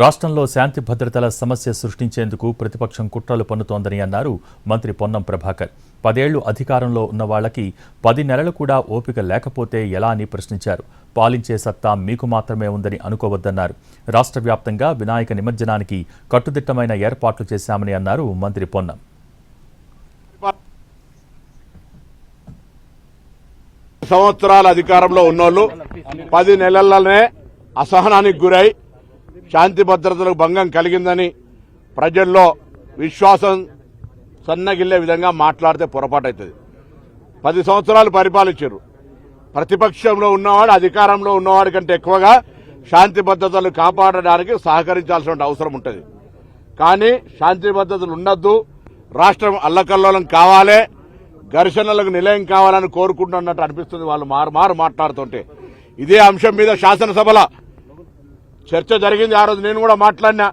రాష్ట్రంలో శాంతి భద్రతల సమస్య సృష్టించేందుకు ప్రతిపక్షం కుట్రలు పన్నుతోందని అన్నారు మంత్రి పొన్నం ప్రభాకర్. 10 ఏళ్లు అధికారంలో ఉన్న వాళ్లకి 10 నెలలు కూడా ఓపిక లేకపోతే ఎలా అని ప్రశ్నించారు. పాలించే సత్తా మీకు మాత్రమే ఉందని అనుకోవద్దన్నారు. రాష్ట్ర వ్యాప్తంగా వినాయక నిమజ్జనానికి కట్టుదిట్టమైన ఏర్పాట్లు చేశామని అన్నారు మంత్రి పొన్నం. సంవత్సరాల అధికారంలో ఉన్నోళ్ళు 10 నెలల్లోనే అసహనానికి గురై శాంతి భద్రతలకు భంగం కలిగిందని ప్రజల్లో విశ్వాసం సన్నగిల్లే విధంగా మాట్లాడితే పొరపాటు అవుతుంది. 10 సంవత్సరాలు పరిపాలించారు. ప్రతిపక్షంలో ఉన్నవాడు అధికారంలో ఉన్నవాడి కంటే ఎక్కువగా శాంతి భద్రతలు కాపాడడానికి సహకరించాల్సిన అవసరం ఉంటుంది. కానీ శాంతి భద్రతలు ఉండద్దు, రాష్ట్రం అల్లకల్లోలం కావాలి, ఘర్షణలకు నిలయం కావాలని కోరుకుంటున్నట్టు అనిపిస్తుంది వాళ్ళు మారు మాట్లాడుతుంటే. ఇదే అంశం మీద శాసనసభలో చర్చ జరిగింది. ఆ రోజు నేను కూడా మాట్లాడినా.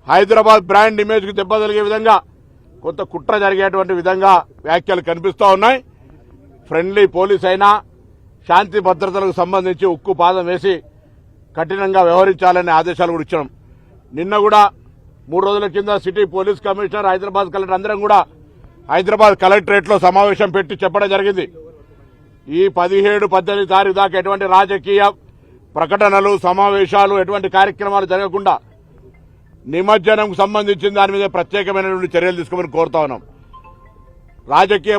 హైదరాబాద్ బ్రాండ్ ఇమేజ్కి దెబ్బ తగిలే విధంగా కొంత కుట్ర జరిగేటువంటి విధంగా వ్యాఖ్యలు కనిపిస్తూ ఉన్నాయి. ఫ్రెండ్లీ పోలీస్ అయినా శాంతి భద్రతలకు సంబంధించి ఉక్కు పాదం వేసి కఠినంగా వ్యవహరించాలనే ఆదేశాలు కూడా ఇచ్చాం. నిన్న కూడా 3 రోజుల కింద city police commissioner, Hyderabad collector అందరం కూడా హైదరాబాద్ కలెక్టరేట్లో సమావేశం పెట్టి చెప్పడం జరిగింది. ఈ 17-18 తారీఖు దాకా ఎటువంటి రాజకీయ ప్రకటనలు, సమావేశాలు, ఎటువంటి కార్యక్రమాలు జరగకుండా నిమజ్జనంకు సంబంధించిన దాని మీద ప్రత్యేకమైనటువంటి చర్యలు తీసుకోమని కోరుతా ఉన్నాం. రాజకీయ